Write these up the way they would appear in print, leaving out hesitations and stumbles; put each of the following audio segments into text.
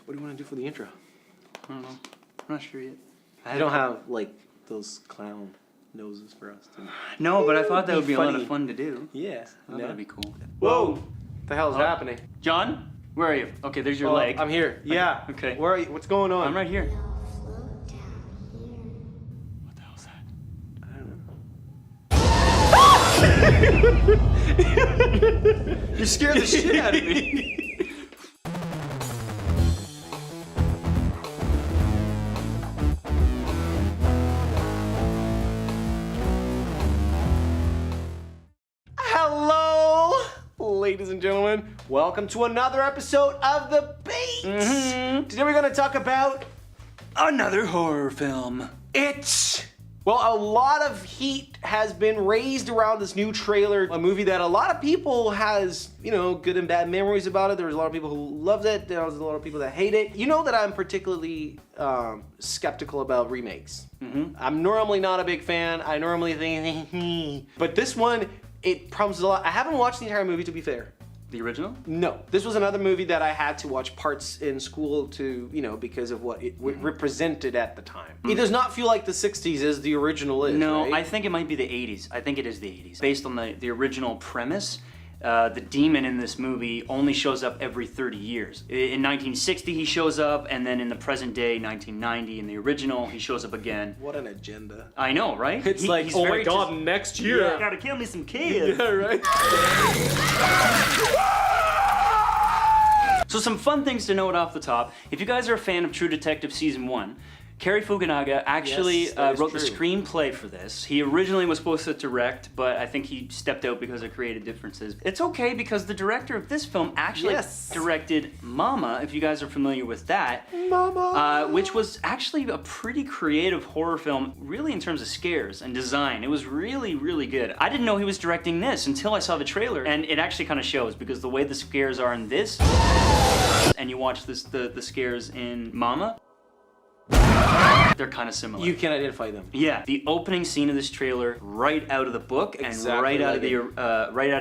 What do you want to do for the intro? I don't know. I'm not sure yet. I don't have, like, those clown noses for us to... No, but I thought that would be a lot of fun to do. Yeah. That'd be cool. Whoa! What the hell is happening? John? Where are you? Okay, there's your leg. I'm here. Yeah. Okay. Where are you? What's going on? I'm right here. Float down here. What the hell's that? I don't know. You scared the shit out of me. Hello, ladies and gentlemen. Welcome to another episode of The Bait. Today we're going to talk about Another horror film. It. Well, a lot of heat has been raised around this new trailer, a movie that a lot of people has, you know, good and bad memories about it. There's a lot of people who loved it. There's a lot of people that hate it. You know that I'm particularly skeptical about remakes. I'm normally not a big fan. I normally think, but this one, it promises a lot. I haven't watched the entire movie, to be fair. The original? No, this was another movie that I had to watch parts in school to, you know, because of what it represented at the time. It does not feel like the 60s as the original is, No, right? I think it might be the 80s. I think it is the 80s. Based on the original premise, the demon in this movie only shows up every 30 years. In 1960 he shows up, and then in the present day, 1990, in the original, he shows up again. What an agenda. I know, right? It's like, he's oh my very god, next year. Yeah, gotta kill me some kids. Yeah, right? So some fun things to note off the top. If you guys are a fan of True Detective Season 1, Cary Fukunaga actually wrote the screenplay for this. He originally was supposed to direct, but I think he stepped out because of creative differences. It's okay because the director of this film actually directed Mama, if you guys are familiar with that. Mama! Which was actually a pretty creative horror film, really in terms of scares and design. It was really, really good. I didn't know he was directing this until I saw the trailer, and it actually kind of shows because the way the scares are in this, and you watch the scares in Mama, they're kind of similar. You can identify them. Yeah, the opening scene of this trailer, right out of the book, and right out of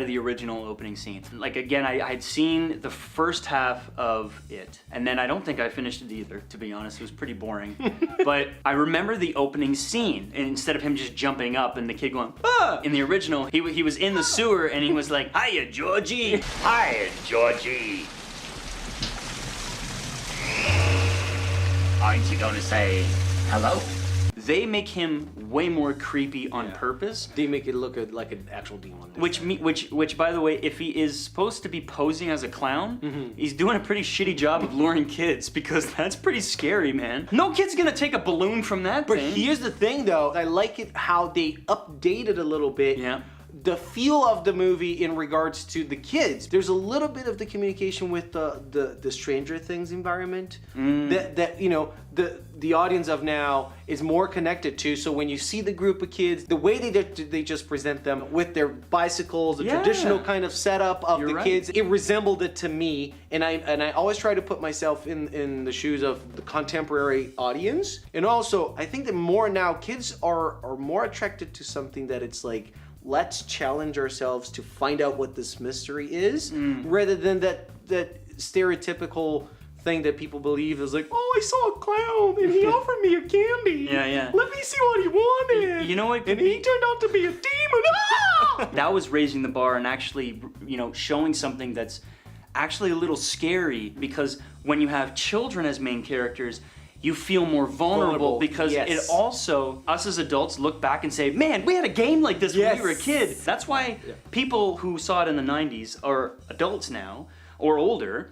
the original opening scene. Like again, I had seen the first half of it, and then I don't think I finished it either. To be honest, it was pretty boring. But I remember the opening scene, and instead of him just jumping up and the kid going ah, in the original, he was in the sewer and he was like, "Hiya, Georgie! Hiya, Georgie!" Aren't you going to say hello? They make him way more creepy on purpose. They make it look like an actual demon. Which, by the way, if he is supposed to be posing as a clown, he's doing a pretty shitty job of luring kids because that's pretty scary, man. No kid's gonna take a balloon from that thing. But here's the thing, though. I like it how they updated a little bit. Yeah. The feel of the movie in regards to the kids. There's a little bit of the communication with the Stranger Things environment that you know the audience of now is more connected to. So when you see the group of kids, the way they just present them with their bicycles, the traditional kind of setup of the kids, it resembled it to me. And I always try to put myself in the shoes of the contemporary audience. And also, I think that more now kids are more attracted to something that it's like, let's challenge ourselves to find out what this mystery is, rather than that stereotypical thing that people believe is like, oh, I saw a clown and he offered me a candy. Yeah. Let me see what he wanted. You know what? And he turned out to be a demon. Ah! That was raising the bar and actually, you know, showing something that's actually a little scary, because when you have children as main characters, you feel more vulnerable because it also, us as adults look back and say, man, we had a game like this when we were a kid. That's why people who saw it in the 90s are adults now, or older,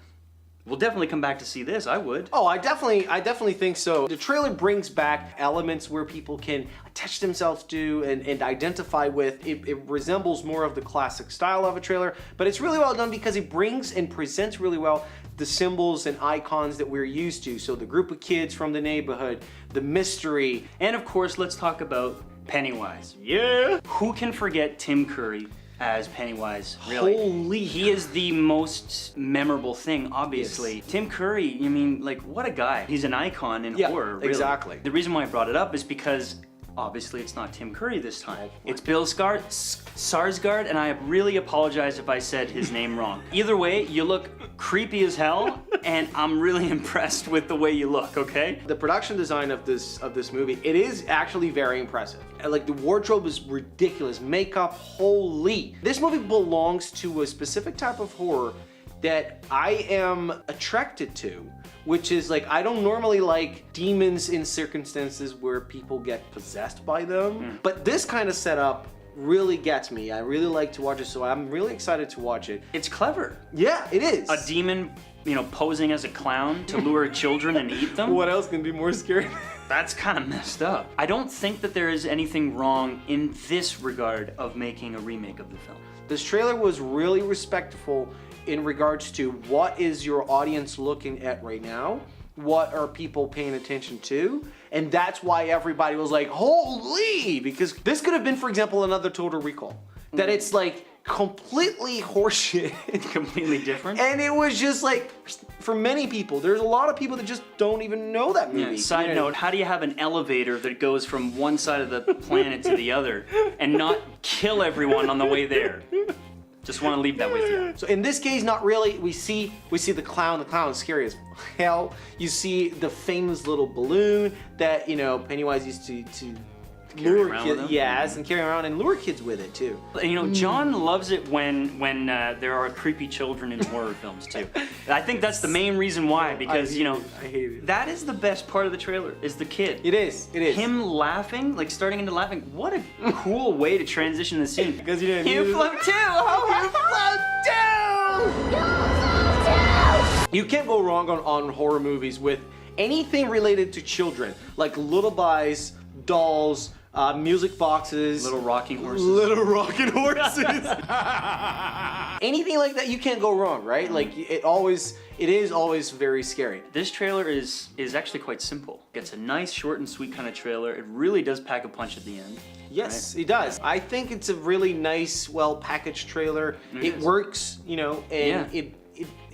will definitely come back to see this. I would. Oh, I definitely think so. The trailer brings back elements where people can attach themselves to and identify with. It resembles more of the classic style of a trailer, but it's really well done because it brings and presents really well the symbols and icons that we're used to. So the group of kids from the neighborhood, the mystery, and of course, let's talk about Pennywise. Yeah. Who can forget Tim Curry as Pennywise, really? Holy. He is the most memorable thing, obviously. Yes. Tim Curry, I mean, like, what a guy. He's an icon in horror, really. Exactly. The reason why I brought it up is because obviously it's not Tim Curry this time. It's Bill Skarsgård, and I really apologize if I said his name wrong. Either way, you look creepy as hell, and I'm really impressed with the way you look, okay? The production design of this movie, it is actually very impressive. Like, the wardrobe is ridiculous, makeup, holy. This movie belongs to a specific type of horror that I am attracted to, which is like, I don't normally like demons in circumstances where people get possessed by them, but this kind of setup really gets me. I really like to watch it, so I'm really excited to watch it. It's clever. Yeah, it is. A demon, you know, posing as a clown to lure children and eat them. What else can be more scary? That's kind of messed up. I don't think that there is anything wrong in this regard of making a remake of the film. This trailer was really respectful in regards to what is your audience looking at right now, what are people paying attention to, and that's why everybody was like, holy, because this could have been, for example, another Total Recall. That it's like completely horseshit. Completely different. And it was just like, for many people, there's a lot of people that just don't even know that movie. Yeah, side note, how do you have an elevator that goes from one side of the planet to the other and not kill everyone on the way there? Just want to leave that with you. So in this case, not really. We see the clown. The clown is scary as hell. You see the famous little balloon that, you know, Pennywise used to lure kids. Yes, and carry around and lure kids with it too. You know, John loves it when there are creepy children in horror films too. I think that's the main reason why, because you know, I hate it. that is the best part of the trailer, is the kid. It is. It is. Him laughing, like starting into laughing. What a cool way to transition the scene. Because you didn't. You float too. You can't go wrong on horror movies with anything related to children, like lullabies, dolls, music boxes, Little rocking horses. little rocking horses. Anything like that, you can't go wrong, right? Like it is always very scary. This trailer is actually quite simple. It's a nice, short and sweet kind of trailer. It really does pack a punch at the end. Yes, it does. I think it's a really nice, well-packaged trailer. It works, you know, and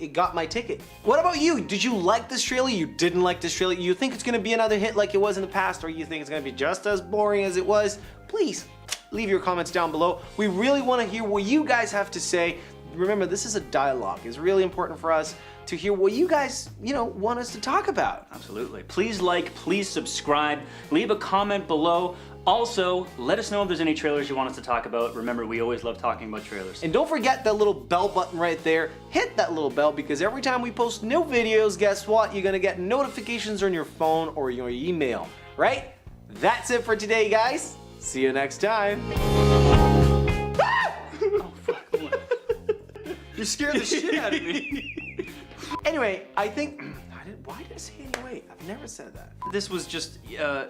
it got my ticket. What about you? Did you like this trailer? You didn't like this trailer? You think it's gonna be another hit like it was in the past, or you think it's gonna be just as boring as it was? Please leave your comments down below. We really want to hear what you guys have to say. Remember, this is a dialogue. It's really important for us to hear what you guys, you know, want us to talk about. Absolutely. Please like, please subscribe, leave a comment below. Also, let us know if there's any trailers you want us to talk about. Remember, we always love talking about trailers. And don't forget that little bell button right there. Hit that little bell, because every time we post new videos, guess what? You're gonna get notifications on your phone or your email, right? That's it for today, guys. See you next time. Oh, fuck. You scared the shit out of me. Anyway, I think... why did I say anyway? I've never said that. This was just, Duh.